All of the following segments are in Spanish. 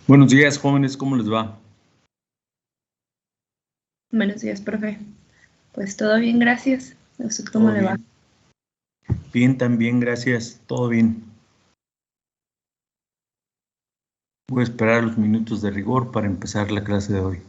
Buenos días, jóvenes, ¿cómo les va? Buenos días, profe. Pues todo bien, gracias. ¿A usted cómo ¿Todo le va? bien? Bien, también, gracias, todo bien. Voy a esperar los minutos de rigor para empezar la clase de hoy.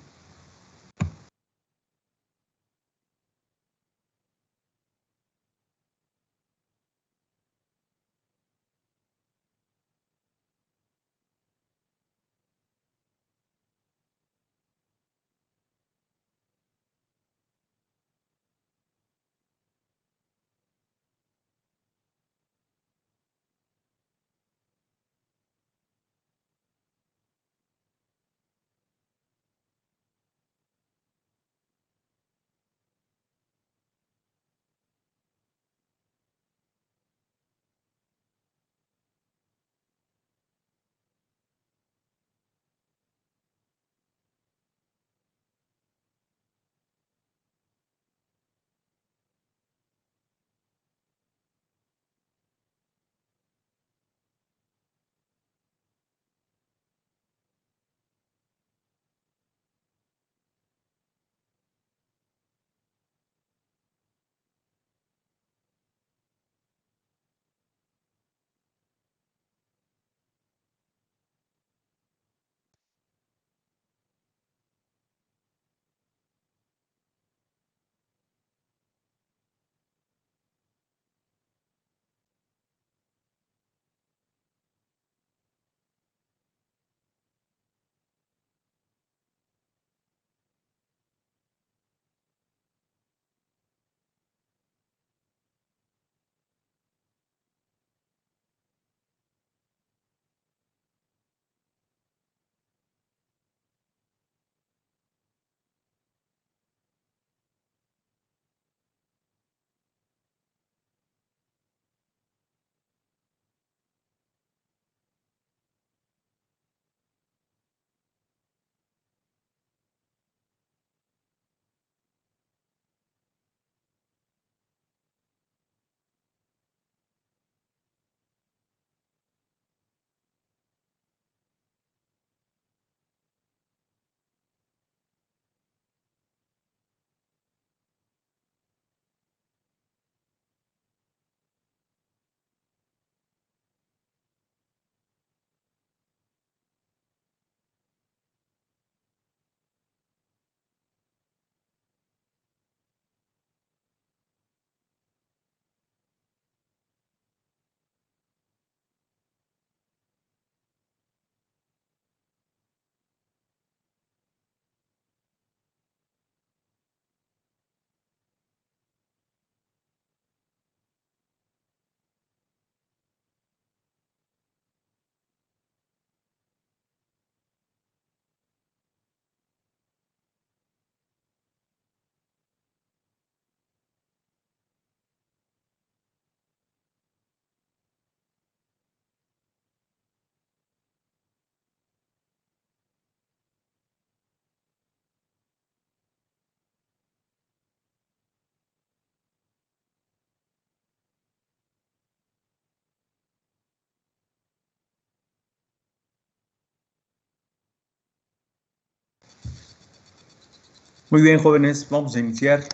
Muy bien, jóvenes, vamos a iniciar.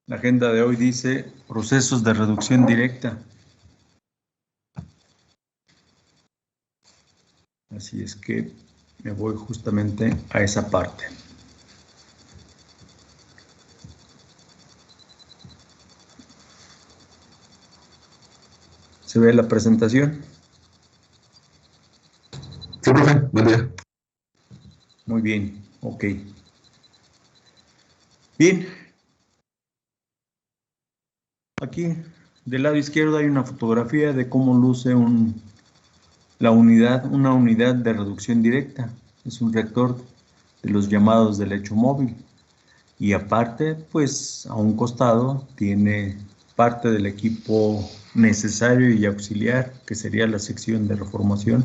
La agenda de hoy dice procesos de reducción directa. Así es que me voy justamente a esa parte. ¿Se ve la presentación? Sí, profe, buen día. Muy bien, ok. Bien. Aquí del lado izquierdo hay una fotografía de cómo luce una unidad de reducción directa. Es un reactor de los llamados del lecho móvil. Y aparte, pues a un costado tiene parte del equipo necesario y auxiliar, que sería la sección de reformación.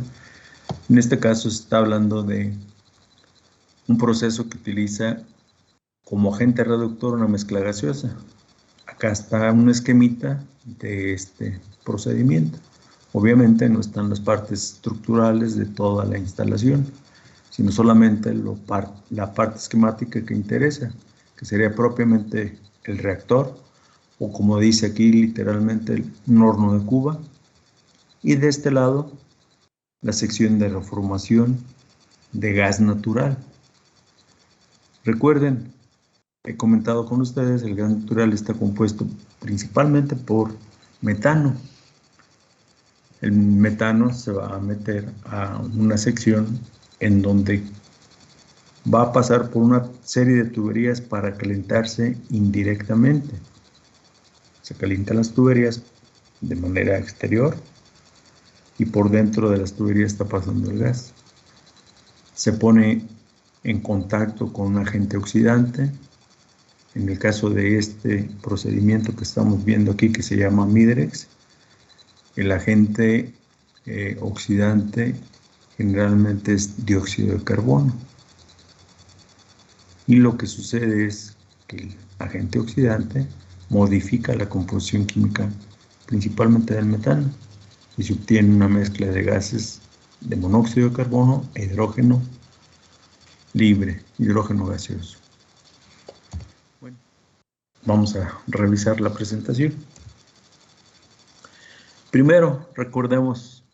En este caso se está hablando de un proceso que utiliza como agente reductor una mezcla gaseosa. Acá está un esquemita de este procedimiento. Obviamente no están las partes estructurales de toda la instalación, sino solamente la parte esquemática que interesa, que sería propiamente el reactor, o como dice aquí literalmente, un horno de Cuba, y de este lado la sección de reformación de gas natural. Recuerden, he comentado con ustedes, el gas natural está compuesto principalmente por metano. El metano se va a meter a una sección en donde va a pasar por una serie de tuberías para calentarse indirectamente. Se calientan las tuberías de manera exterior y por dentro de las tuberías está pasando el gas. Se pone en contacto con un agente oxidante. En el caso de este procedimiento que estamos viendo aquí, que se llama Midrex, el agente oxidante generalmente es dióxido de carbono. Y lo que sucede es que el agente oxidante modifica la composición química, principalmente del metano, y se obtiene una mezcla de gases de monóxido de carbono e hidrógeno libre, hidrógeno gaseoso. Bueno, vamos a revisar la presentación. Primero, recordemos,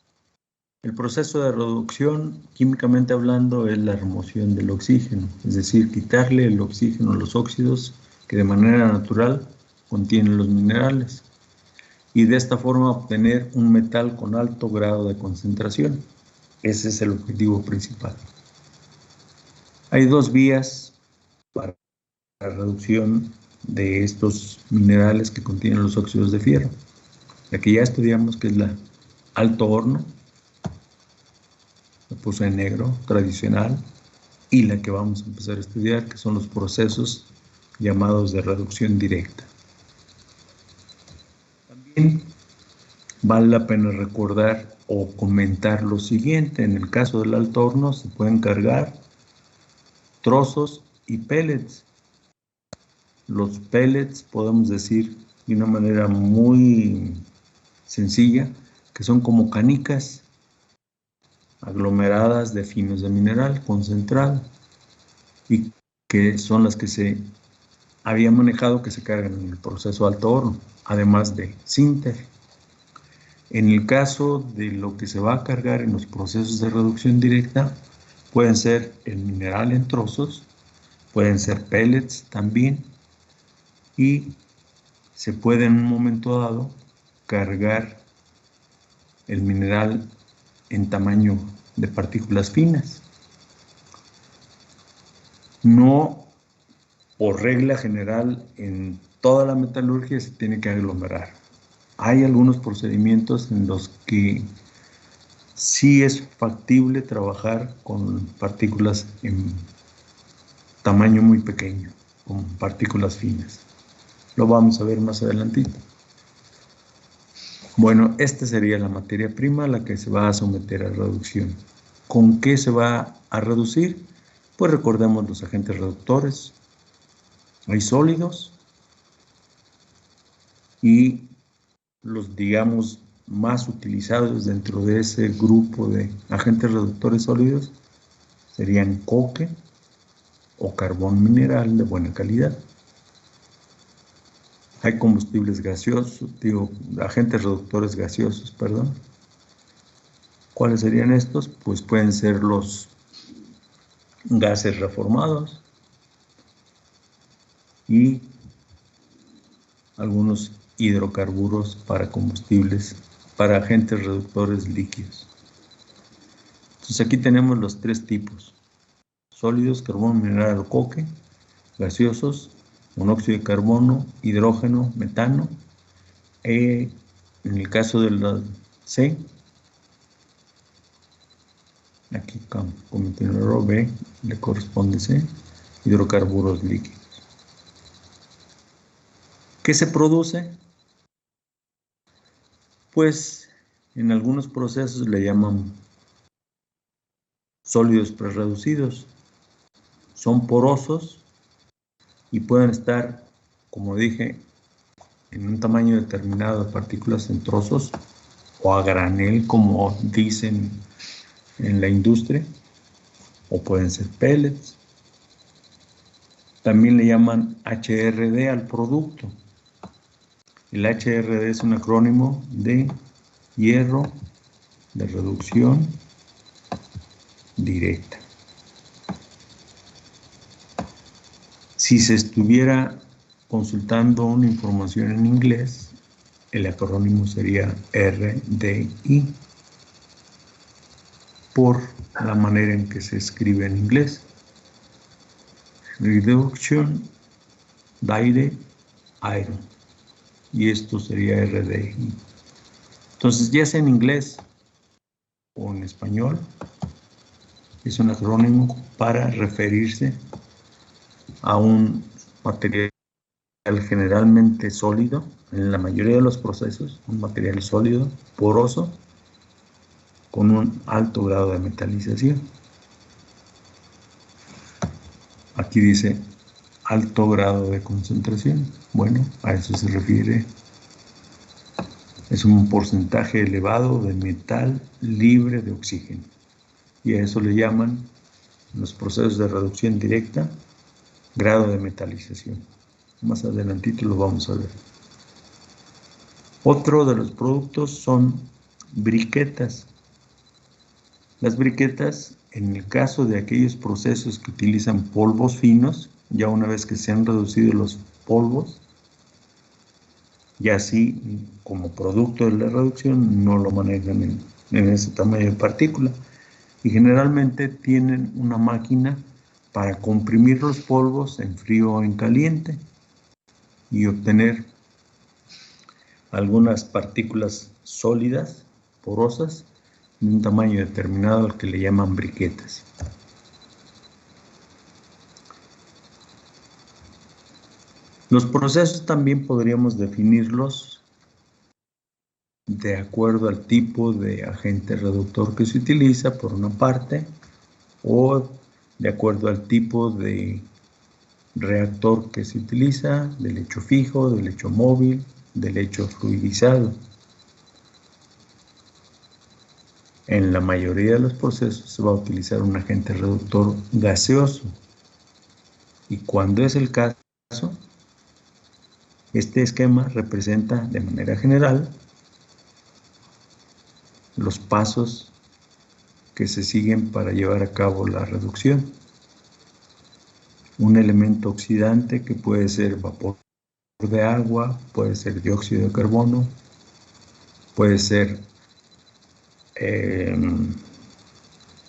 el proceso de reducción, químicamente hablando, es la remoción del oxígeno, es decir, quitarle el oxígeno a los óxidos que de manera natural contienen los minerales, y de esta forma obtener un metal con alto grado de concentración. Ese es el objetivo principal. Hay dos vías para la reducción de estos minerales que contienen los óxidos de fierro. La que ya estudiamos, que es la alto horno, la puse en negro, tradicional, y la que vamos a empezar a estudiar, que son los procesos llamados de reducción directa. También vale la pena recordar o comentar lo siguiente: en el caso del alto horno se pueden cargar trozos y pellets. Los pellets podemos decir de una manera muy sencilla que son como canicas aglomeradas de finos de mineral concentrado, y que son las que se había manejado, que se cargan en el proceso alto horno, además de sinter. En el caso de lo que se va a cargar en los procesos de reducción directa, pueden ser el mineral en trozos, pueden ser pellets también, y se puede en un momento dado cargar el mineral en tamaño de partículas finas. No, por regla general, en toda la metalurgia se tiene que aglomerar. Hay algunos procedimientos en los que sí es factible trabajar con partículas en tamaño muy pequeño, con partículas finas. Lo vamos a ver más adelantito. Bueno, esta sería la materia prima a la que se va a someter a reducción. ¿Con qué se va a reducir? Pues recordemos los agentes reductores. Hay sólidos y los, digamos, más utilizados dentro de ese grupo de agentes reductores sólidos serían coque o carbón mineral de buena calidad. Hay combustibles gaseosos, agentes reductores gaseosos, perdón. ¿Cuáles serían estos? Pues pueden ser los gases reformados y algunos hidrocarburos para combustibles, para agentes reductores líquidos. Entonces aquí tenemos los tres tipos: sólidos, carbón mineral o coque; gaseosos, monóxido de carbono, hidrógeno, metano. En el caso de la C, aquí como itinerero B le corresponde C, hidrocarburos líquidos. ¿Qué se produce? Pues en algunos procesos le llaman sólidos prerreducidos. Son porosos y pueden estar, como dije, en un tamaño determinado de partículas en trozos o a granel, como dicen en la industria, o pueden ser pellets. También le llaman HRD al producto. El HRD es un acrónimo de hierro de reducción directa. Si se estuviera consultando una información en inglés, el acrónimo sería RDI, por la manera en que se escribe en inglés. Reduction Direct Iron. Y esto sería RDI. Entonces, ya sea en inglés o en español, es un acrónimo para referirse a un material generalmente sólido, en la mayoría de los procesos, un material sólido, poroso, con un alto grado de metalización. Aquí dice alto grado de concentración. Bueno, a eso se refiere. Es un porcentaje elevado de metal libre de oxígeno. Y a eso le llaman, en los procesos de reducción directa, grado de metalización. Más adelantito lo vamos a ver. Otro de los productos son briquetas. Las briquetas, en el caso de aquellos procesos que utilizan polvos finos, ya una vez que se han reducido los polvos, y así como producto de la reducción no lo manejan en ese tamaño de partícula, y generalmente tienen una máquina para comprimir los polvos en frío o en caliente y obtener algunas partículas sólidas, porosas, de un tamaño determinado al que le llaman briquetas. Los procesos también podríamos definirlos de acuerdo al tipo de agente reductor que se utiliza, por una parte, o de acuerdo al tipo de reactor que se utiliza, de lecho fijo, de lecho móvil, de lecho fluidizado. En la mayoría de los procesos se va a utilizar un agente reductor gaseoso. Y cuando es el caso, este esquema representa de manera general los pasos que se siguen para llevar a cabo la reducción. Un elemento oxidante que puede ser vapor de agua, puede ser dióxido de carbono, puede ser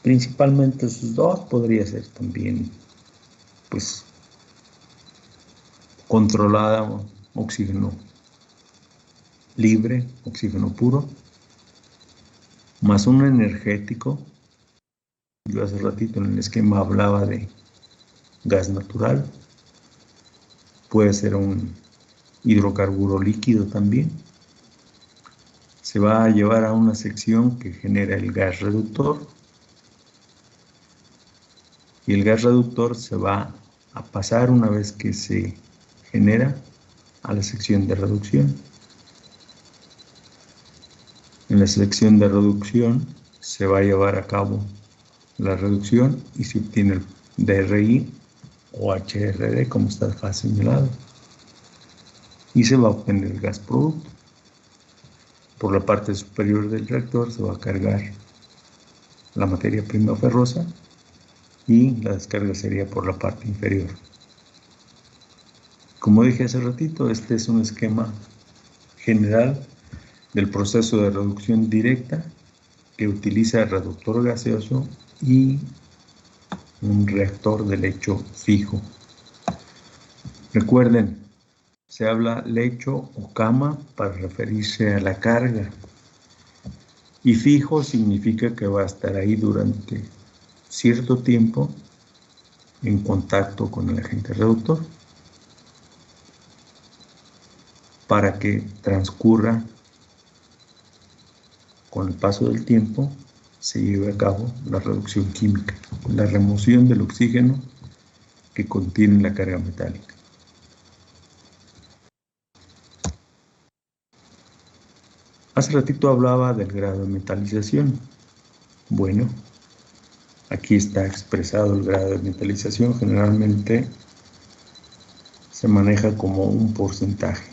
principalmente esos dos, podría ser también pues controlada, oxígeno libre, oxígeno puro, más un energético. Yo hace ratito en el esquema hablaba de gas natural, puede ser un hidrocarburo líquido también. Se va a llevar a una sección que genera el gas reductor, y el gas reductor se va a pasar, una vez que se genera, a la sección de reducción. En la sección de reducción se va a llevar a cabo la reducción y se obtiene el DRI o HRD, como está señalado, y se va a obtener el gas producto. Por la parte superior del reactor se va a cargar la materia prima ferrosa y la descarga sería por la parte inferior. Como dije hace ratito, este es un esquema general del proceso de reducción directa que utiliza el reductor gaseoso y un reactor de lecho fijo. Recuerden, se habla lecho o cama para referirse a la carga, y fijo significa que va a estar ahí durante cierto tiempo en contacto con el agente reductor para que transcurra, con el paso del tiempo, se lleve a cabo la reducción química, la remoción del oxígeno que contiene la carga metálica. Hace ratito hablaba del grado de metalización. Bueno, aquí está expresado el grado de metalización. Generalmente se maneja como un porcentaje.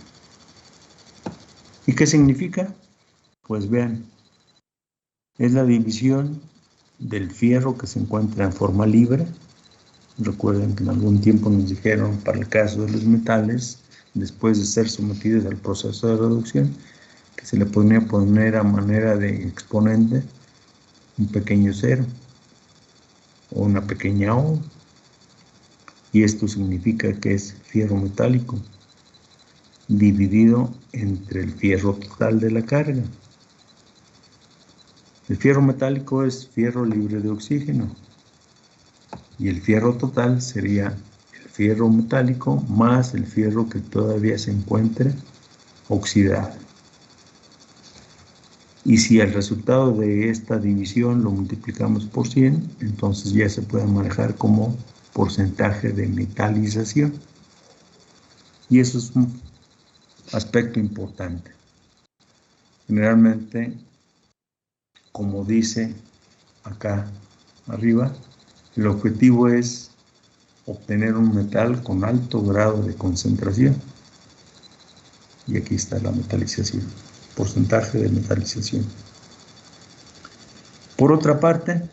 ¿Y qué significa? Pues vean, es la división del fierro que se encuentra en forma libre. Recuerden que en algún tiempo nos dijeron, para el caso de los metales, después de ser sometidos al proceso de reducción, que se le podría poner a manera de exponente un pequeño cero o una pequeña O, y esto significa que es fierro metálico dividido entre el fierro total de la carga. El fierro metálico es fierro libre de oxígeno y el fierro total sería el fierro metálico más el fierro que todavía se encuentre oxidado. Y si el resultado de esta división lo multiplicamos por 100, entonces ya se puede manejar como porcentaje de metalización. Y eso es un aspecto importante. Generalmente, como dice acá arriba, el objetivo es obtener un metal con alto grado de concentración. Y aquí está la metalización, porcentaje de metalización. Por otra parte,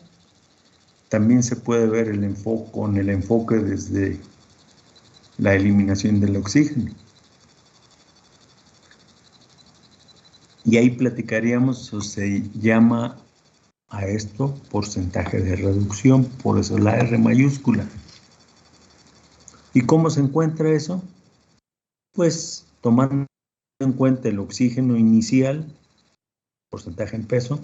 también se puede ver el enfoque con el enfoque desde la eliminación del oxígeno. Y ahí platicaríamos, o se llama a esto porcentaje de reducción, por eso la R mayúscula. ¿Y cómo se encuentra eso? Pues tomando en cuenta el oxígeno inicial, porcentaje en peso,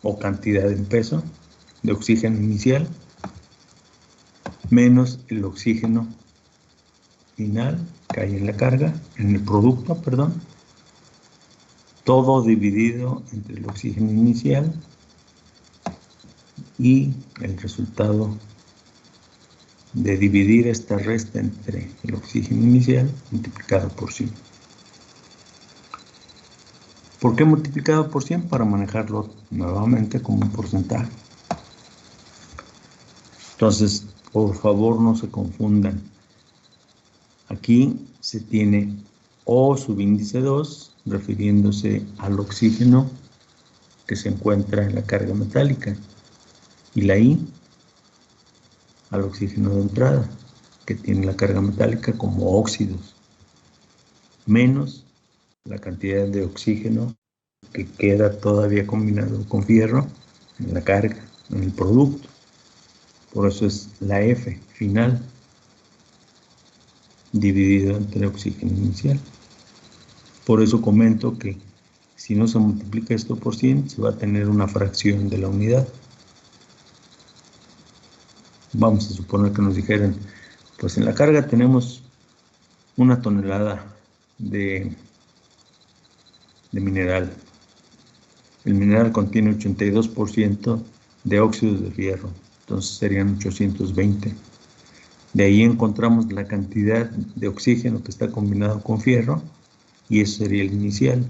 o cantidad en peso de oxígeno inicial, menos el oxígeno final que hay en la carga, en el producto, perdón, todo dividido entre el oxígeno inicial y el resultado de dividir esta resta entre el oxígeno inicial multiplicado por 100. ¿Por qué multiplicado por 100? Para manejarlo nuevamente como un porcentaje. Entonces, por favor, no se confundan. Aquí se tiene O subíndice 2, refiriéndose al oxígeno que se encuentra en la carga metálica, y la I al oxígeno de entrada, que tiene la carga metálica como óxidos, menos la cantidad de oxígeno que queda todavía combinado con fierro en la carga, en el producto. Por eso es la F final, dividido entre oxígeno inicial. Por eso comento que si no se multiplica esto por 100, se va a tener una fracción de la unidad. Vamos a suponer que nos dijeran, pues en la carga tenemos 1 tonelada de mineral. El mineral contiene 82% de óxidos de fierro, entonces serían 820. De ahí encontramos la cantidad de oxígeno que está combinado con fierro y eso sería el inicial.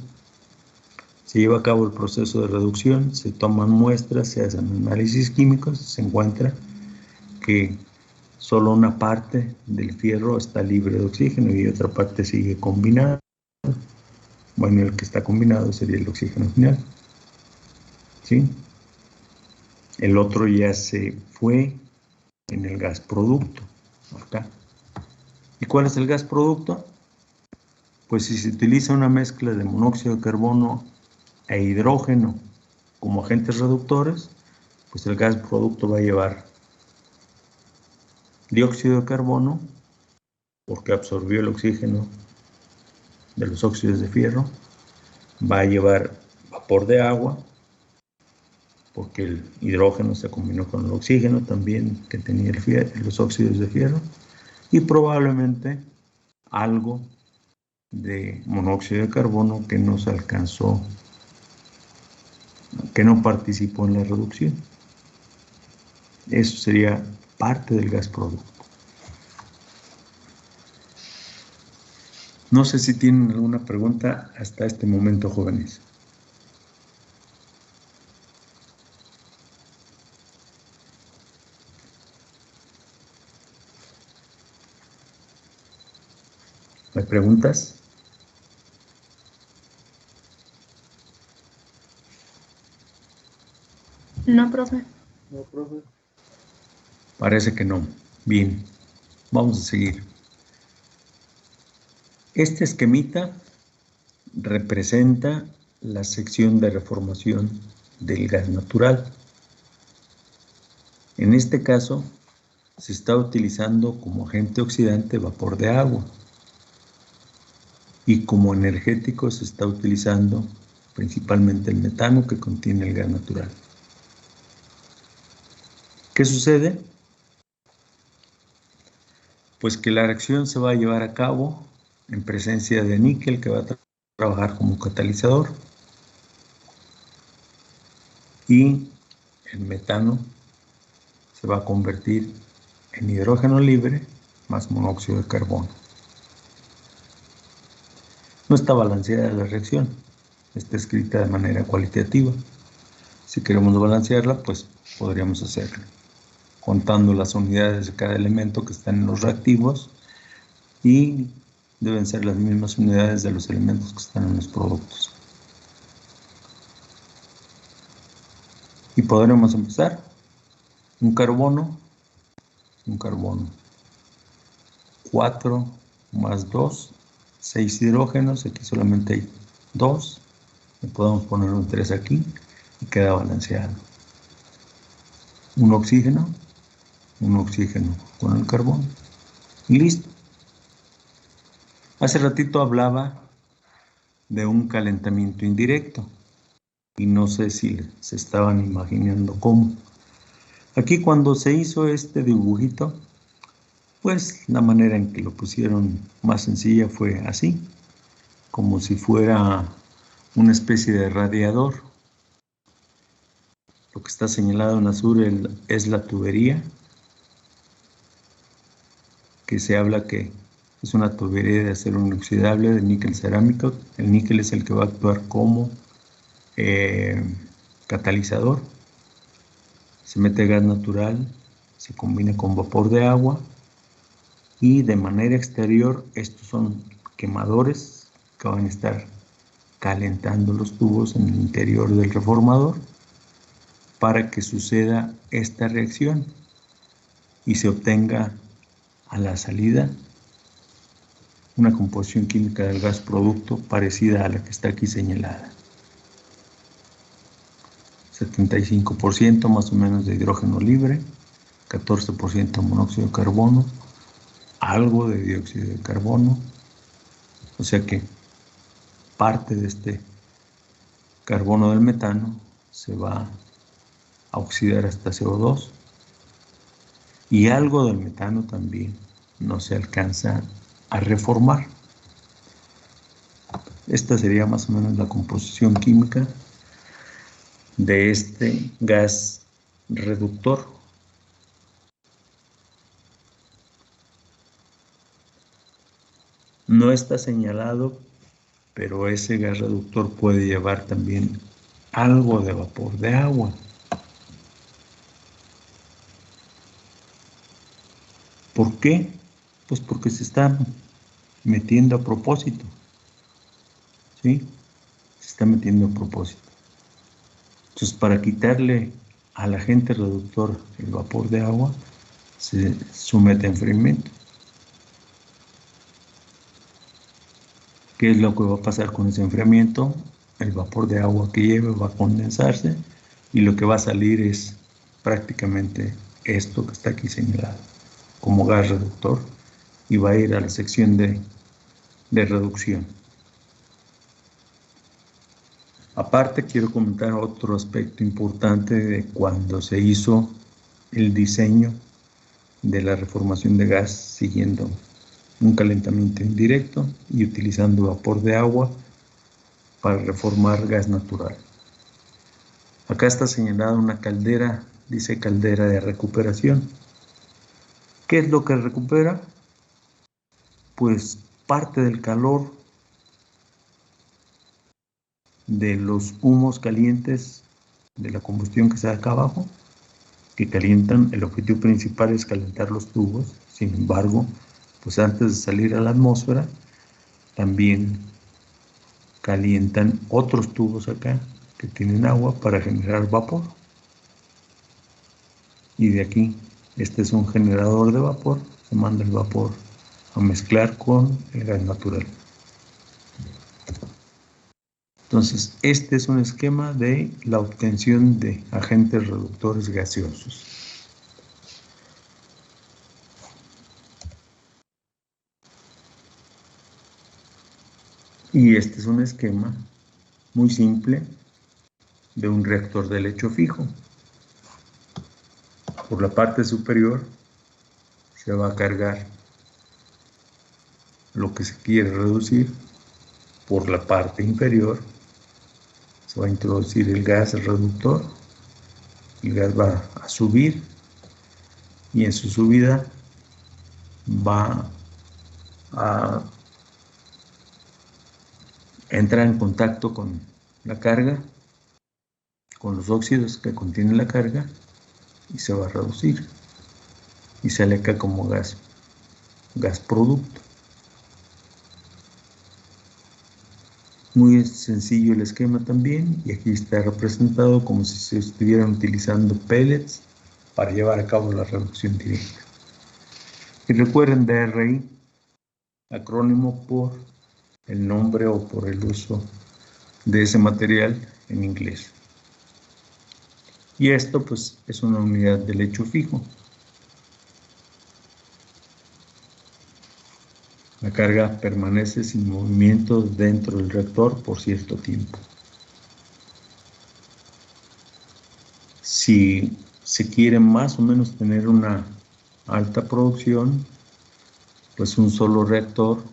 Se lleva a cabo el proceso de reducción, se toman muestras, se hacen análisis químicos, se encuentra que solo una parte del fierro está libre de oxígeno y otra parte sigue combinada. Bueno, el que está combinado sería el oxígeno final. ¿Sí? El otro ya se fue en el gas producto. Acá. ¿Y cuál es el gas producto? Pues si se utiliza una mezcla de monóxido de carbono e hidrógeno como agentes reductores, pues el gas producto va a llevar dióxido de carbono, porque absorbió el oxígeno de los óxidos de fierro, va a llevar vapor de agua, porque el hidrógeno se combinó con el oxígeno también que tenía los óxidos de fierro, y probablemente algo de monóxido de carbono que no se alcanzó, que no participó en la reducción. Eso sería parte del gas producto. No sé si tienen alguna pregunta hasta este momento, jóvenes. ¿Hay preguntas? No, profe. Parece que no. Bien, vamos a seguir. Este esquemita representa la sección de reformación del gas natural. En este caso, se está utilizando como agente oxidante vapor de agua y como energético se está utilizando principalmente el metano que contiene el gas natural. ¿Qué sucede? Pues que la reacción se va a llevar a cabo en presencia de níquel que va a trabajar como catalizador y el metano se va a convertir en hidrógeno libre más monóxido de carbono. No está balanceada la reacción, está escrita de manera cualitativa. Si queremos balancearla, pues podríamos hacerlo, contando las unidades de cada elemento que están en los reactivos y deben ser las mismas unidades de los elementos que están en los productos. Y podremos empezar. Un carbono, 4 más 2, 6 hidrógenos, aquí solamente hay 2, le podemos poner un 3 aquí y queda balanceado. Un oxígeno con el carbono y listo. Hace ratito hablaba de un calentamiento indirecto y no sé si se estaban imaginando cómo. Aquí cuando se hizo este dibujito, pues la manera en que lo pusieron más sencilla fue así, como si fuera una especie de radiador. Lo que está señalado en azul es la tubería, que se habla que es una tubería de acero inoxidable de níquel cerámico. El níquel es el que va a actuar como catalizador. Se mete gas natural, se combina con vapor de agua y de manera exterior estos son quemadores que van a estar calentando los tubos en el interior del reformador para que suceda esta reacción y se obtenga a la salida una composición química del gas producto parecida a la que está aquí señalada. 75% más o menos de hidrógeno libre, 14% monóxido de carbono, algo de dióxido de carbono, o sea que parte de este carbono del metano se va a oxidar hasta CO2 y algo del metano también no se alcanza a reformar. Esta sería más o menos la composición química de este gas reductor. No está señalado, pero ese gas reductor puede llevar también algo de vapor de agua. ¿Por qué? Pues porque se está metiendo a propósito, ¿sí? Se está metiendo a propósito. Entonces, para quitarle al agente reductor el vapor de agua, se somete a enfriamiento. ¿Qué es lo que va a pasar con ese enfriamiento? El vapor de agua que lleve va a condensarse y lo que va a salir es prácticamente esto que está aquí señalado como gas reductor y va a ir a la sección de reducción. Aparte, quiero comentar otro aspecto importante de cuando se hizo el diseño de la reformación de gas siguiendo un calentamiento indirecto y utilizando vapor de agua para reformar gas natural. Acá está señalada una caldera, dice caldera de recuperación. ¿Qué es lo que recupera? Pues parte del calor de los humos calientes de la combustión que está acá abajo, que calientan. El objetivo principal es calentar los tubos. Sin embargo, pues antes de salir a la atmósfera, también calientan otros tubos acá que tienen agua para generar vapor. Y de aquí, este es un generador de vapor, se manda el vapor a mezclar con el gas natural. Entonces, este es un esquema de la obtención de agentes reductores gaseosos. Y este es un esquema muy simple de un reactor de lecho fijo. Por la parte superior se va a cargar lo que se quiere reducir. Por la parte inferior se va a introducir el gas reductor. El gas va a subir y en su subida va a entrar en contacto con la carga, con los óxidos que contiene la carga, y se va a reducir y sale acá como gas producto. Muy sencillo el esquema también, y aquí está representado como si se estuvieran utilizando pellets para llevar a cabo la reducción directa. Y recuerden, DRI, acrónimo por el nombre o por el uso de ese material en inglés. Y esto pues es una unidad de lecho fijo. La carga permanece sin movimiento dentro del reactor por cierto tiempo. Si se quiere más o menos tener una alta producción, pues un solo reactor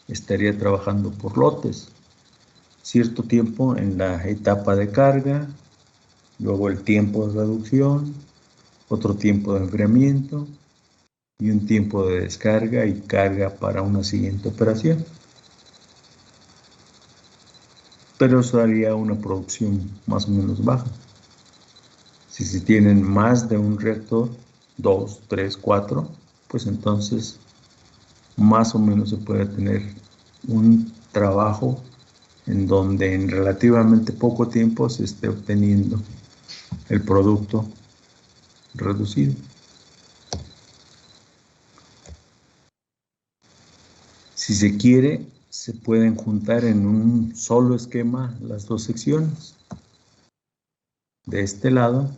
estaría trabajando por lotes. Cierto tiempo en la etapa de carga, luego el tiempo de reducción, otro tiempo de enfriamiento y un tiempo de descarga y carga para una siguiente operación. Pero eso haría una producción más o menos baja. Si se tienen más de un reactor, 2, 3, 4, pues entonces más o menos se puede tener un trabajo en donde en relativamente poco tiempo se esté obteniendo el producto reducido. Si se quiere, se pueden juntar en un solo esquema las dos secciones. De este lado,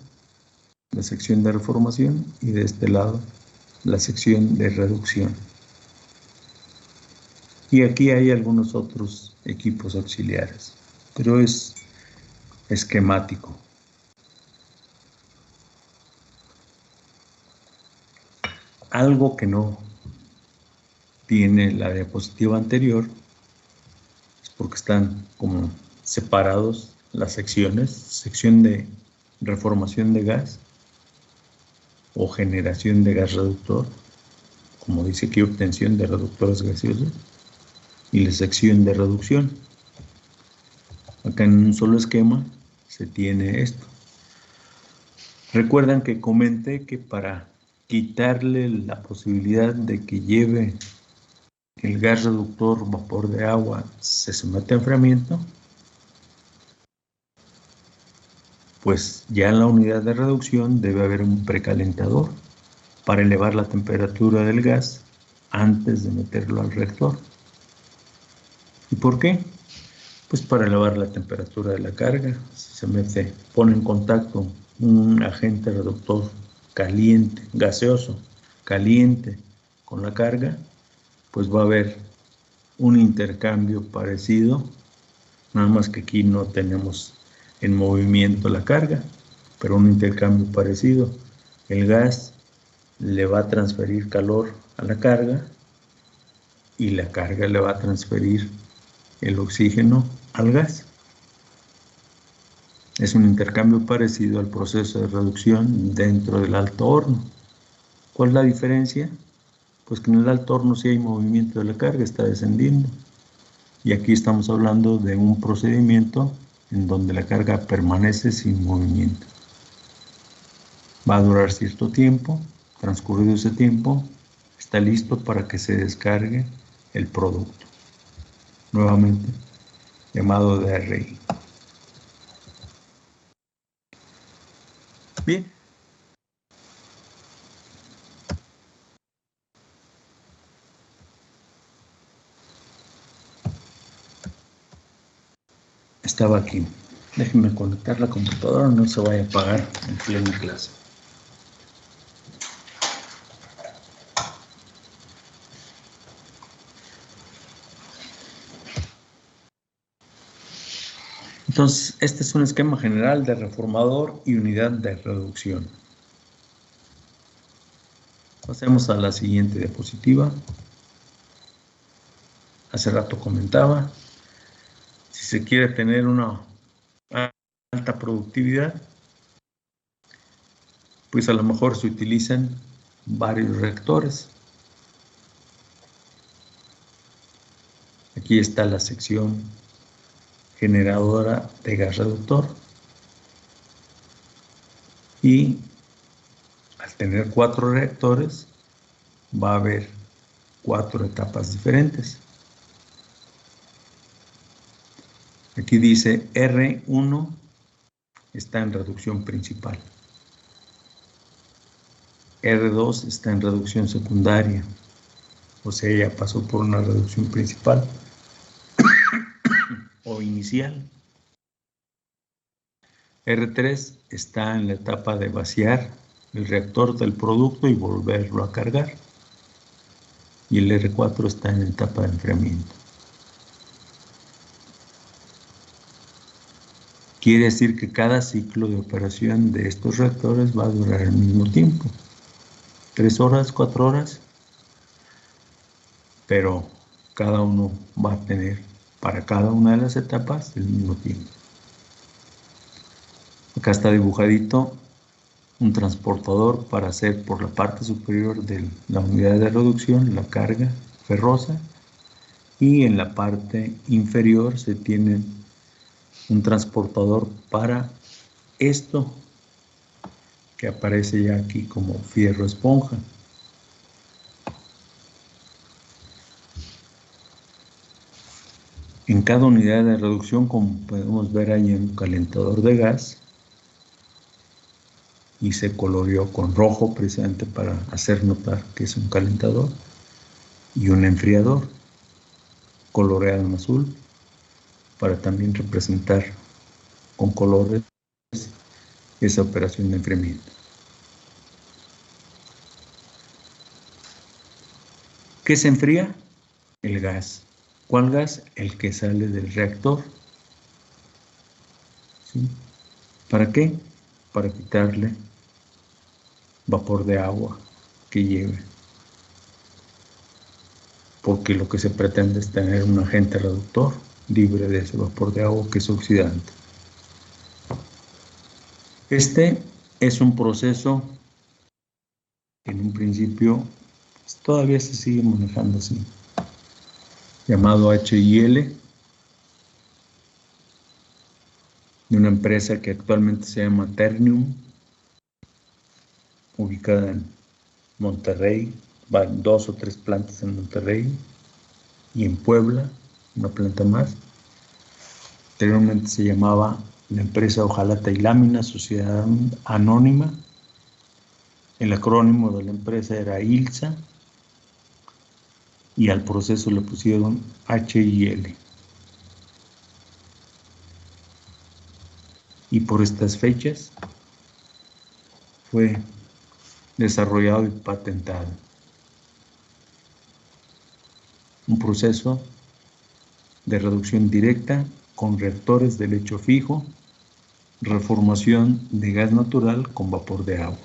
la sección de reformación, y de este lado, la sección de reducción. Y aquí hay algunos otros equipos auxiliares, pero es esquemático. Algo que no tiene la diapositiva anterior es porque están como separados las secciones, sección de reformación de gas o generación de gas reductor, como dice aquí, obtención de reductores gaseosos, y la sección de reducción. Acá en un solo esquema se tiene esto. Recuerdan que comenté que para quitarle la posibilidad de que lleve el gas reductor vapor de agua se somete a enfriamiento, pues ya en la unidad de reducción debe haber un precalentador para elevar la temperatura del gas antes de meterlo al reactor. ¿Y por qué? Pues para elevar la temperatura de la carga. Si se pone en contacto un agente reductor caliente, gaseoso, caliente con la carga, pues va a haber un intercambio parecido, nada más que aquí no tenemos en movimiento la carga, pero un intercambio parecido. El gas le va a transferir calor a la carga y la carga le va a transferir el oxígeno al gas. Es un intercambio parecido al proceso de reducción dentro del alto horno. ¿Cuál es la diferencia? Pues que en el alto horno sí hay movimiento de la carga, está descendiendo. Y aquí estamos hablando de un procedimiento en donde la carga permanece sin movimiento. Va a durar cierto tiempo, transcurrido ese tiempo, está listo para que se descargue el producto. Nuevamente, llamado DRI. Bien. Estaba aquí. Déjenme conectar la computadora, no se vaya a apagar en plena clase. Entonces, este es un esquema general de reformador y unidad de reducción. Pasemos a la siguiente diapositiva. Hace rato comentaba, si se quiere tener una alta productividad, pues a lo mejor se utilizan varios reactores. Aquí está la sección generadora de gas reductor. Y al tener 4 reactores, va a haber 4 etapas diferentes. Aquí dice R1 está en reducción principal. R2 está en reducción secundaria. O sea, ya pasó por una reducción principal o inicial. R3 está en la etapa de vaciar el reactor del producto y volverlo a cargar. Y el R4 está en la etapa de enfriamiento. Quiere decir que cada ciclo de operación de estos reactores va a durar el mismo tiempo. 3 horas, 4 horas. Pero cada uno va a tener para cada una de las etapas el mismo tiempo. Acá está dibujadito un transportador para hacer por la parte superior de la unidad de reducción la carga ferrosa, y en la parte inferior se tiene un transportador para esto que aparece ya aquí como fierro esponja. En cada unidad de reducción, como podemos ver, hay un calentador de gas y se coloreó con rojo precisamente para hacer notar que es un calentador, y un enfriador coloreado en azul para también representar con colores esa operación de enfriamiento. ¿Qué se enfría? El gas. ¿Cuál gas? El que sale del reactor. ¿Sí? ¿Para qué? Para quitarle vapor de agua que lleve. Porque lo que se pretende es tener un agente reductor libre de ese vapor de agua que es oxidante. Este es un proceso que en un principio todavía se sigue manejando así, llamado HIL, de una empresa que actualmente se llama Ternium, ubicada en Monterrey. Van 2 o 3 plantas en Monterrey y en Puebla, una planta más. Anteriormente se llamaba la empresa Hojalata y Lámina, Sociedad Anónima. El acrónimo de la empresa era ILSA, y al proceso le pusieron HIL. Y por estas fechas fue desarrollado y patentado un proceso de reducción directa con reactores de lecho fijo, reformación de gas natural con vapor de agua.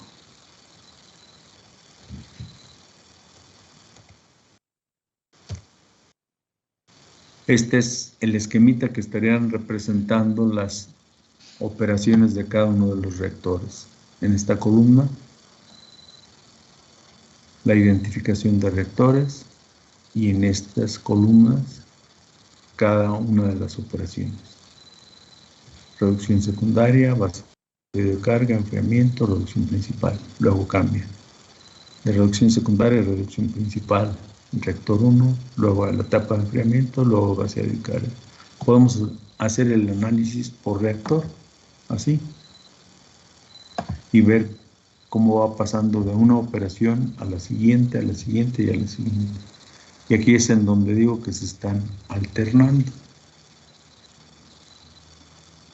Este es el esquemita que estarían representando las operaciones de cada uno de los reactores. En esta columna la identificación de reactores y en estas columnas cada una de las operaciones. Reducción secundaria, base de carga, enfriamiento, reducción principal. Luego cambia. De reducción secundaria a reducción principal, reactor 1, luego a la etapa de enfriamiento, luego vaciado de carga. Podemos hacer el análisis por reactor, así, y ver cómo va pasando de una operación a la siguiente, a la siguiente y a la siguiente. Y aquí es en donde digo que se están alternando.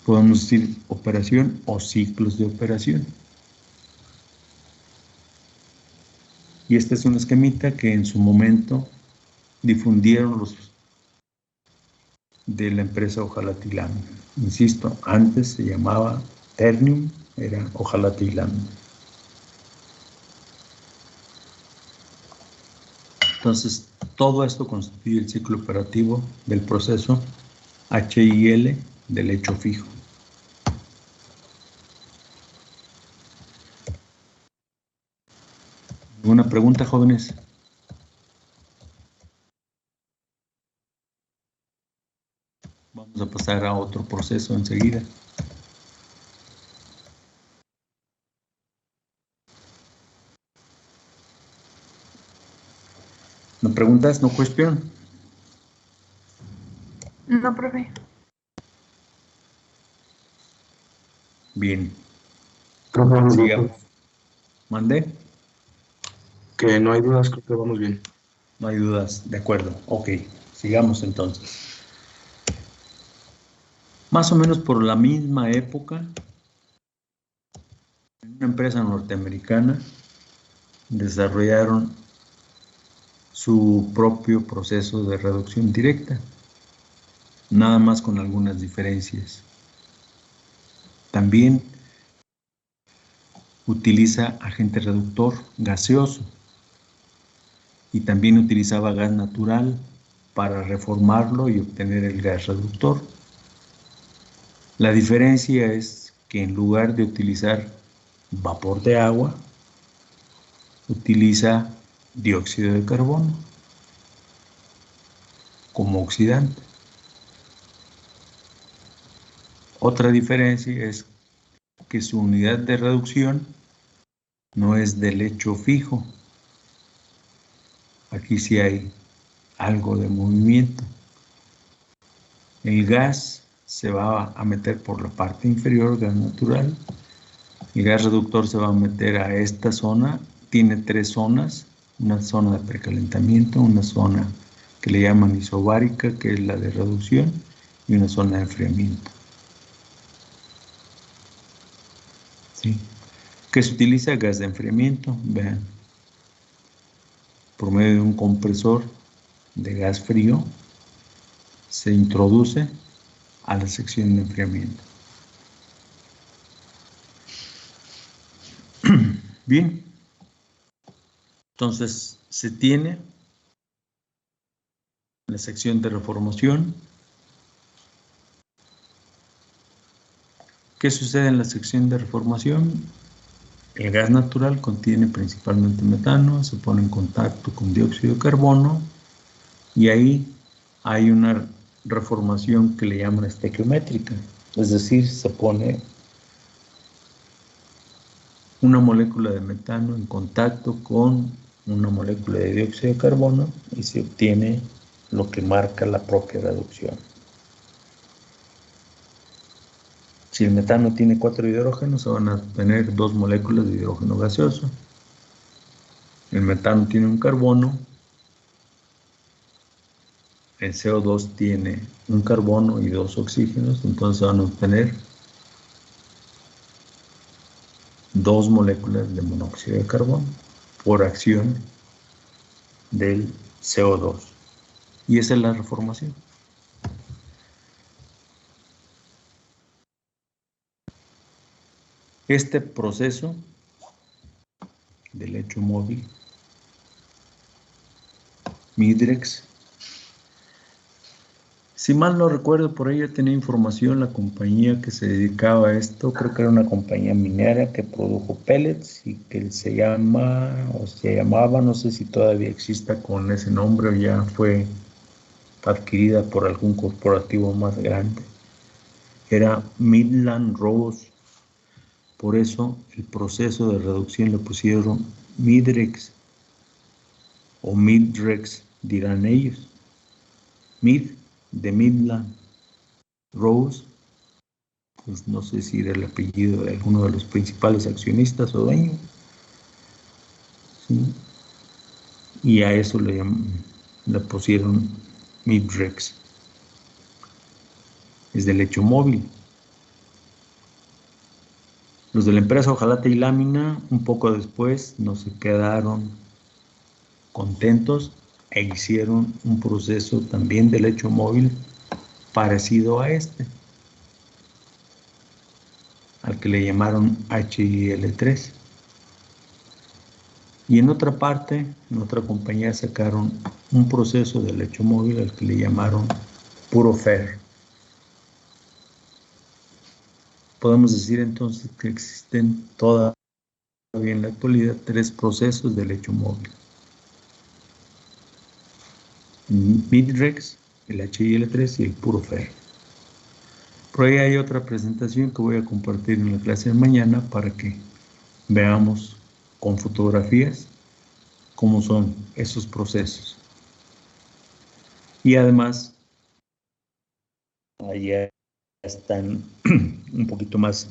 Podemos decir operación o ciclos de operación. Y este es un esquemita que en su momento difundieron los de la empresa Ojalatilam. Insisto, antes se llamaba Ternium, era Ojalatilam. Entonces, todo esto constituye el ciclo operativo del proceso HIL del hecho fijo. ¿Alguna pregunta, jóvenes? Vamos a pasar a otro proceso enseguida. ¿No preguntas? ¿No cuestión? No, profe. Bien. Creo que vamos bien. Sigamos. ¿Mandé? Que no hay dudas, creo que vamos bien. No hay dudas. De acuerdo. Ok. Sigamos entonces. Más o menos por la misma época, en una empresa norteamericana desarrollaron su propio proceso de reducción directa, nada más con algunas diferencias. También utiliza agente reductor gaseoso y también utilizaba gas natural para reformarlo y obtener el gas reductor. La diferencia es que en lugar de utilizar vapor de agua, utiliza dióxido de carbono como oxidante. Otra diferencia es que su unidad de reducción no es del hecho fijo. Aquí sí hay algo de movimiento. El gas se va a meter por la parte inferior, gas natural. El gas reductor se va a meter a esta zona. Tiene tres zonas. Una zona de precalentamiento, una zona que le llaman isobárica, que es la de reducción, y una zona de enfriamiento. ¿Sí? ¿Qué se utiliza? Gas de enfriamiento. Vean. Por medio de un compresor de gas frío, se introduce a la sección de enfriamiento. Bien, entonces se tiene la sección de reformación. ¿Qué sucede en la sección de reformación? El gas natural contiene principalmente metano, se pone en contacto con dióxido de carbono y ahí hay una reformación que le llaman estequiométrica, es decir, se pone una molécula de metano en contacto con una molécula de dióxido de carbono y se obtiene lo que marca la propia reducción. Si el metano tiene 4 hidrógenos, se van a obtener 2 moléculas de hidrógeno gaseoso. El metano tiene un carbono, el CO2 tiene un carbono y 2 oxígenos, entonces van a obtener 2 moléculas de monóxido de carbono por acción del CO2. Y esa es la reformación. Este proceso del hecho móvil, Midrex, Si mal no recuerdo, por ahí yo tenía información, la compañía que se dedicaba a esto, creo que era una compañía minera que produjo pellets y que se llama, o se llamaba, no sé si todavía exista con ese nombre o ya fue adquirida por algún corporativo más grande. Era Midland Rose. Por eso el proceso de reducción le pusieron Midrex o Midrex, dirán ellos. Mid de Midland, Rose, pues no sé si era el apellido de alguno de los principales accionistas o dueños, ¿sí? Y a eso le pusieron Midrex. Es de lecho móvil. Los de la empresa Hojalata y Lámina, un poco después, no se quedaron contentos e hicieron un proceso también de lecho móvil parecido a este, al que le llamaron HIL3. Y en otra parte, en otra compañía, sacaron un proceso de lecho móvil al que le llamaron Puro Fer. Podemos decir entonces que existen todavía en la actualidad 3 procesos de lecho móvil. Midrex, el HIL3 y el Puro Fer. Por ahí hay otra presentación que voy a compartir en la clase de mañana para que veamos con fotografías cómo son esos procesos. Y además, allá están un poquito más,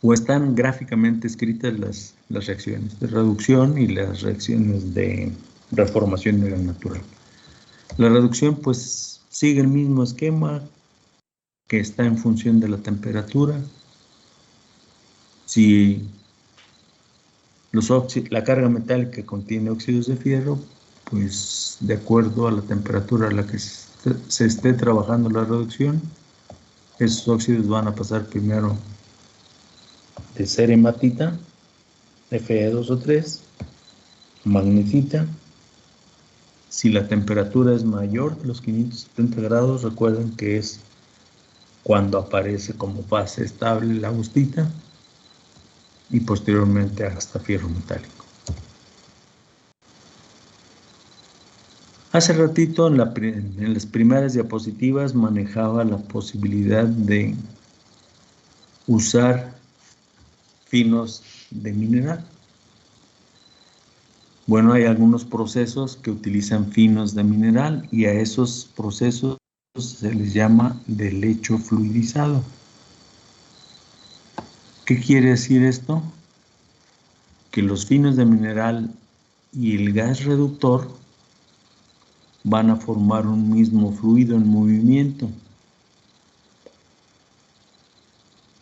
o están gráficamente escritas las reacciones de reducción y las reacciones de reformación de gas natural. La reducción pues sigue el mismo esquema, que está en función de la temperatura. Si la carga metálica contiene óxidos de fierro, pues de acuerdo a la temperatura a la que se esté trabajando la reducción, esos óxidos van a pasar primero de ser hematita, Fe2 o 3, magnesita. Si la temperatura es mayor de los 570 grados, recuerden que es cuando aparece como fase estable la augustita y posteriormente hasta fierro metálico. Hace ratito en las primeras diapositivas manejaba la posibilidad de usar finos de mineral. Bueno, hay algunos procesos que utilizan finos de mineral y a esos procesos se les llama de lecho fluidizado. ¿Qué quiere decir esto? Que los finos de mineral y el gas reductor van a formar un mismo fluido en movimiento.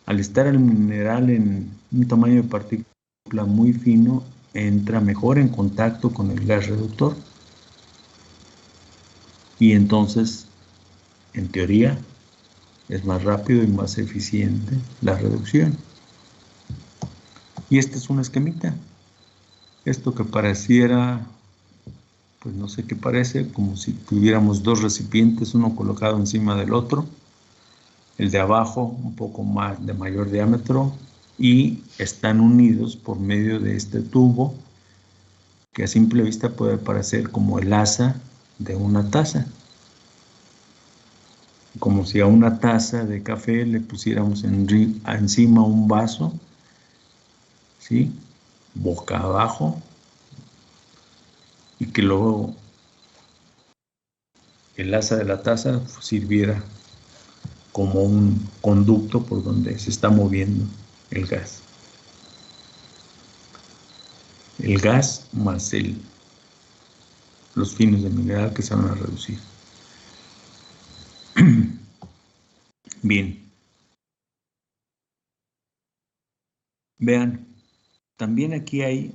Al estar el mineral en un tamaño de partícula muy fino, entra mejor en contacto con el gas reductor. Y entonces, en teoría, es más rápido y más eficiente la reducción. Y este es un esquemita. Esto que pareciera, pues no sé qué parece, como si tuviéramos 2 recipientes, uno colocado encima del otro. El de abajo un poco más de mayor diámetro y están unidos por medio de este tubo que a simple vista puede parecer como el asa de una taza. Como si a una taza de café le pusiéramos encima un vaso, ¿sí? Boca abajo, y que luego el asa de la taza sirviera como un conducto por donde se está moviendo el gas. El gas más los finos de mineral que se van a reducir. Bien. Vean, también aquí hay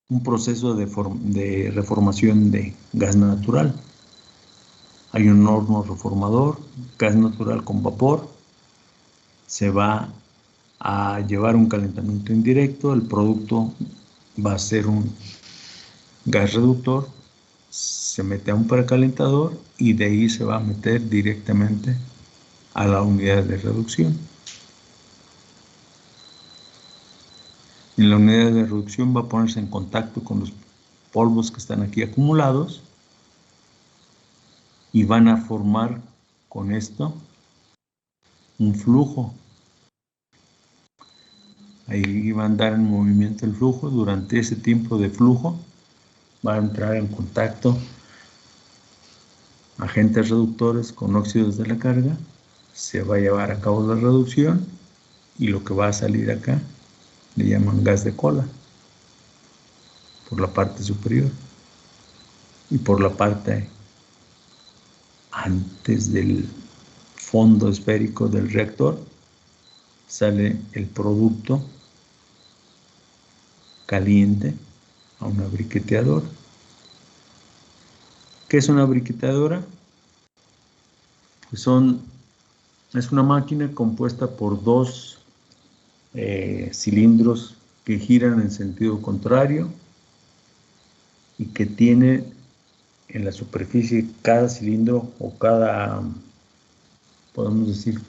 un proceso de reformación de gas natural. Hay un horno reformador, gas natural con vapor. Se va a llevar un calentamiento indirecto. El producto va a ser un gas reductor se mete a un precalentador y de ahí se va a meter directamente a la unidad de reducción. En la unidad de reducción va a ponerse en contacto con los polvos que están aquí acumulados y van a formar con esto un flujo. Ahí va a andar en movimiento el flujo. Durante ese tiempo de flujo va a entrar en contacto agentes reductores con óxidos de la carga, se va a llevar a cabo la reducción y lo que va a salir acá le llaman gas de cola por la parte superior, y por la parte antes del fondo esférico del reactor sale el producto caliente a una briqueteadora. ¿Qué es una briqueteadora? Pues es una máquina compuesta por dos cilindros que giran en sentido contrario y que tiene en la superficie cada cilindro o cada, podemos decir,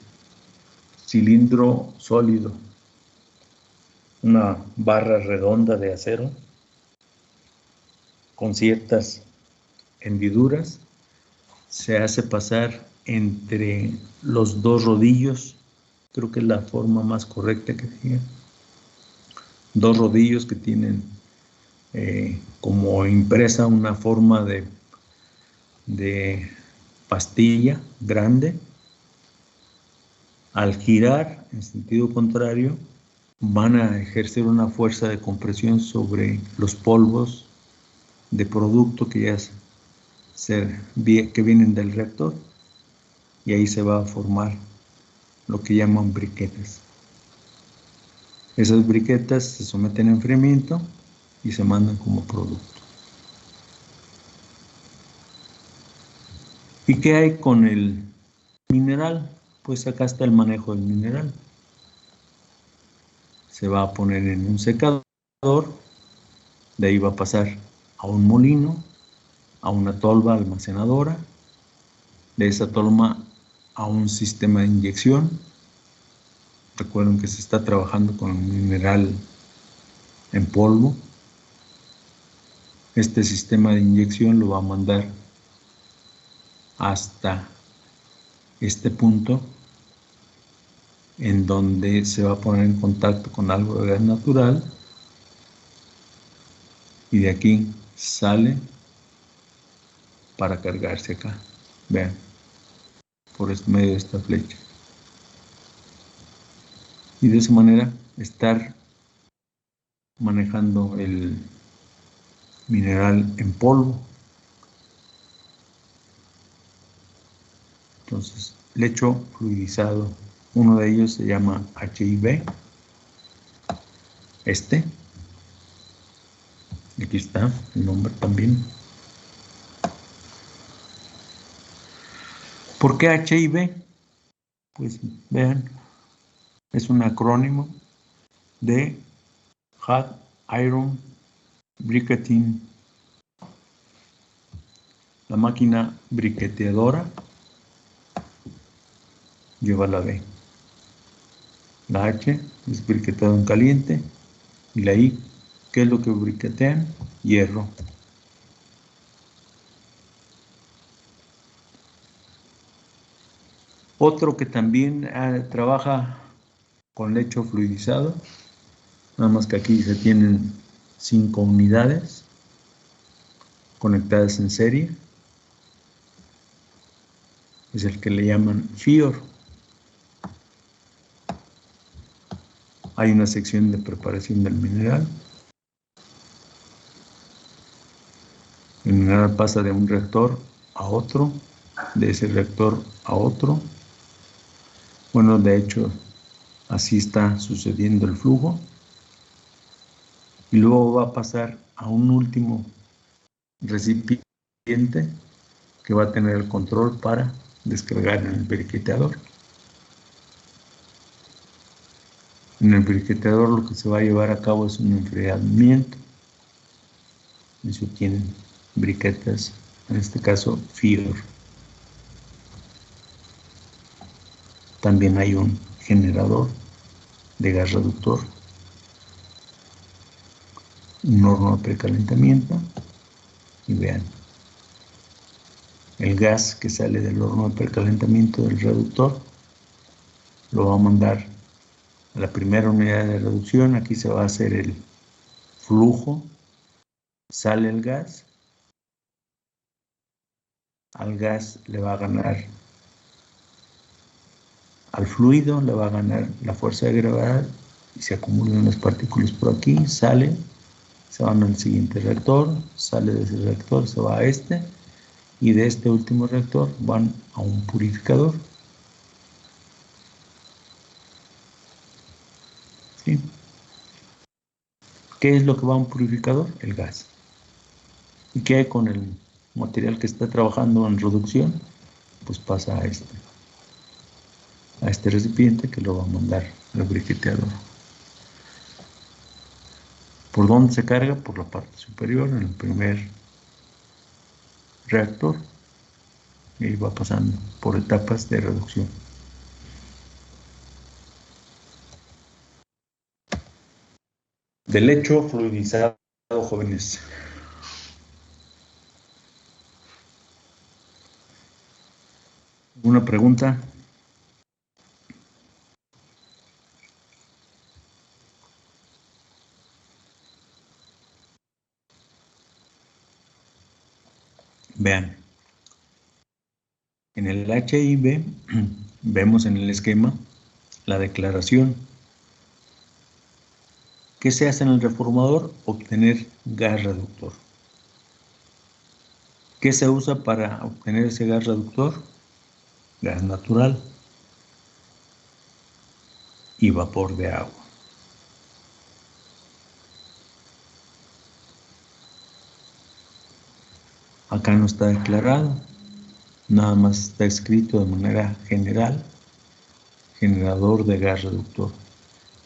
cilindro sólido, una barra redonda de acero con ciertas hendiduras, se hace pasar entre los dos rodillos, creo que es la forma más correcta que diga, dos rodillos que tienen como impresa una forma de pastilla grande. Al girar en sentido contrario, van a ejercer una fuerza de compresión sobre los polvos de producto que vienen del reactor, y ahí se va a formar lo que llaman briquetas. Esas briquetas se someten a enfriamiento y se mandan como producto. ¿Y qué hay con el mineral? Pues acá está el manejo del mineral. Se va a poner en un secador, de ahí va a pasar a un molino, a una tolva almacenadora, de esa tolva a un sistema de inyección. Recuerden que se está trabajando con un mineral en polvo. Este sistema de inyección lo va a mandar hasta este punto en donde se va a poner en contacto con algo de gas natural y de aquí sale para cargarse acá. Vean, por medio de esta flecha. Y de esa manera estar manejando el mineral en polvo. Entonces, lecho fluidizado, uno de ellos se llama HIB, aquí está el nombre también. ¿Por qué HIB? Pues vean, es un acrónimo de Hot Iron Briquetting. La máquina briqueteadora lleva la B. La H es briquetado en caliente y la I, ¿qué es lo que briquetean? Hierro. Otro que también trabaja con lecho fluidizado, nada más que aquí se tienen 5 unidades conectadas en serie, es el que le llaman FIOR. Hay una sección de preparación del mineral. El mineral pasa de un reactor a otro, de ese reactor a otro. Bueno, de hecho, así está sucediendo el flujo. Y luego va a pasar a un último recipiente que va a tener el control para descargar en el briqueteador. En el briqueteador lo que se va a llevar a cabo es un enfriamiento. Eso tienen briquetas, en este caso FIOR. También hay un generador de gas reductor, un horno de precalentamiento, y vean, el gas que sale del horno de precalentamiento del reductor lo va a mandar a la primera unidad de reducción. Aquí se va a hacer el flujo, sale el gas, al gas le va a ganar, al fluido le va a ganar la fuerza de gravedad y se acumulan las partículas por aquí, sale, se van al siguiente reactor, sale de ese reactor, se va a este, y de este último reactor van a un purificador. ¿Sí? ¿Qué es lo que va a un purificador? El gas. ¿Y qué hay con el material que está trabajando en reducción? Pues pasa a este recipiente que lo va a mandar al briqueteador. ¿Por dónde se carga? Por la parte superior, en el primer reactor. Y ahí va pasando por etapas de reducción. De lecho fluidizado, jóvenes. ¿Alguna pregunta? Vean, en el HIB vemos en el esquema la declaración. ¿Qué se hace en el reformador? Obtener gas reductor. ¿Qué se usa para obtener ese gas reductor? Gas natural y vapor de agua. Acá no está declarado, nada más está escrito de manera general, generador de gas reductor.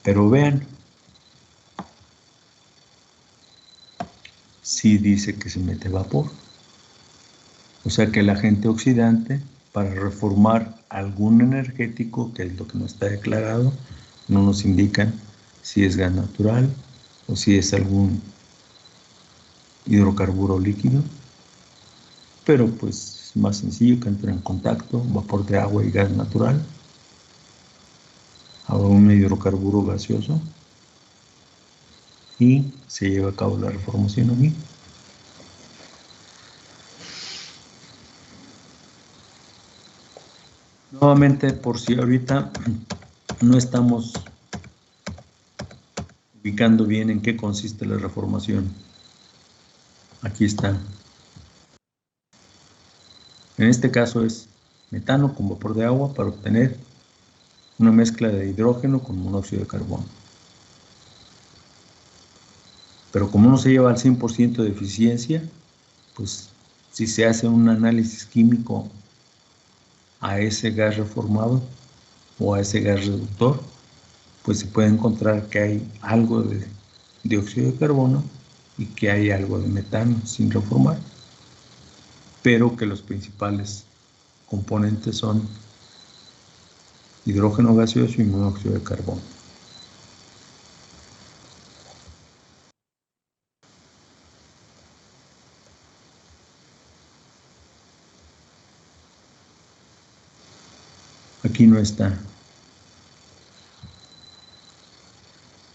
Pero vean, sí dice que se mete vapor. O sea que el agente oxidante, para reformar algún energético, que es lo que no está declarado, no nos indican si es gas natural o si es algún hidrocarburo líquido. Pero pues es más sencillo que entre en contacto vapor de agua y gas natural a un hidrocarburo gaseoso y se lleva a cabo la reformación aquí. Nuevamente, por si ahorita no estamos ubicando bien en qué consiste la reformación, aquí está. En este caso es metano con vapor de agua para obtener una mezcla de hidrógeno con monóxido de carbono. Pero como no se lleva al 100% de eficiencia, pues si se hace un análisis químico a ese gas reformado o a ese gas reductor, pues se puede encontrar que hay algo de dióxido de carbono y que hay algo de metano sin reformar, pero que los principales componentes son hidrógeno gaseoso y monóxido de carbono. Aquí no está.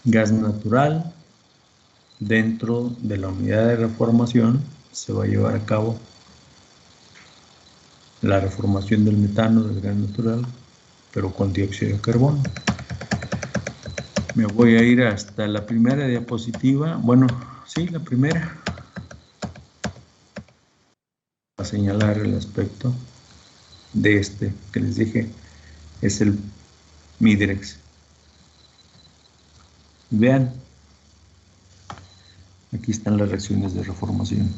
Gas natural. Dentro de la unidad de reformación se va a llevar a cabo la reformación del metano del gas natural, pero con dióxido de carbono. Me voy a ir hasta la primera diapositiva. Bueno, sí, la primera. A señalar el aspecto de este que les dije es el Midrex. Vean, aquí están las reacciones de reformación.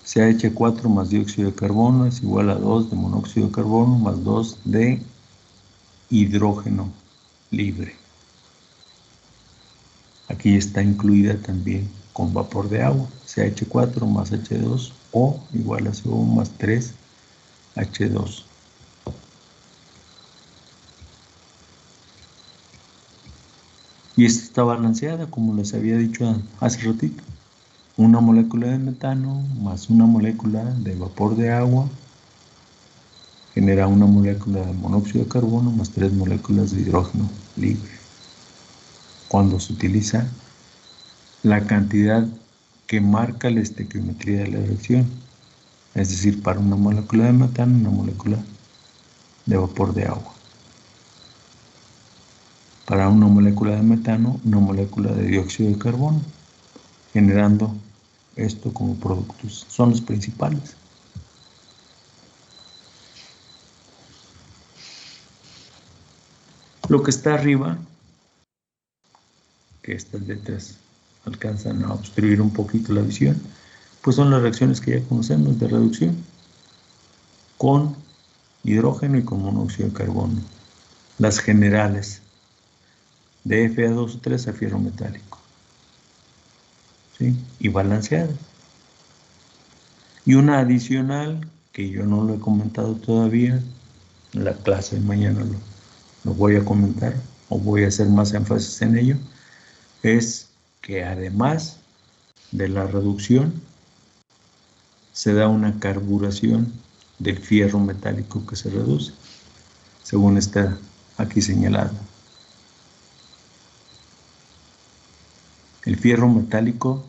CH4 más dióxido de carbono es igual a 2 de monóxido de carbono más 2 de hidrógeno libre. Aquí está incluida también con vapor de agua, CH4 más H2 O igual a CO más 3 H2. Y esta está balanceada, como les había dicho hace ratito. Una molécula de metano más una molécula de vapor de agua genera una molécula de monóxido de carbono más 3 moléculas de hidrógeno libre. Cuando se utiliza la cantidad que marca la estequiometría de la reacción, es decir, para una molécula de metano, una molécula de vapor de agua. Para una molécula de metano, una molécula de dióxido de carbono, generando esto como productos. Son los principales. Lo que está arriba, que estas letras alcanzan a obstruir un poquito la visión, pues son las reacciones que ya conocemos de reducción con hidrógeno y con monóxido de carbono. Las generales, de Fa2O3 a fierro metálico, ¿sí? Y balanceadas. Y una adicional, que yo no lo he comentado todavía, en la clase de mañana lo voy a comentar, o voy a hacer más énfasis en ello, es que además de la reducción, se da una carburación del fierro metálico que se reduce, según está aquí señalado. El fierro metálico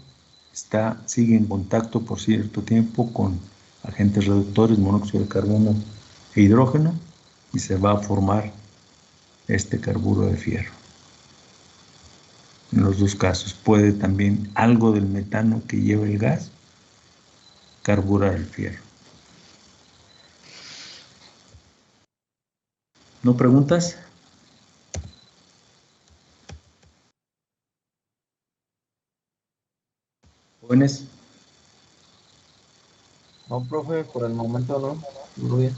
sigue en contacto por cierto tiempo con agentes reductores, monóxido de carbono e hidrógeno, y se va a formar este carburo de fierro. En los dos casos puede también algo del metano que lleva el gas carburar el fierro. ¿No preguntas? ¿Jóvenes? No, profe, por el momento no. Muy bien.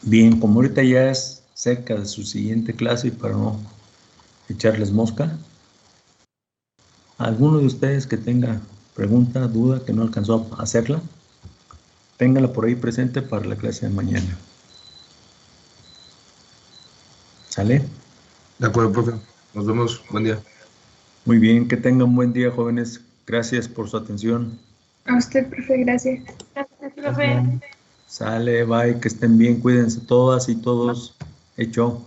Bien, como ahorita ya es cerca de su siguiente clase y para no echarles mosca, ¿alguno de ustedes que tenga pregunta, duda, que no alcanzó a hacerla? Téngala por ahí presente para la clase de mañana. ¿Sale? De acuerdo, profe. Nos vemos. Buen día. Muy bien, que tengan un buen día, jóvenes. Gracias por su atención. A usted, profe, gracias. Gracias, profe. Sale, bye, que estén bien, cuídense todas y todos. Hecho.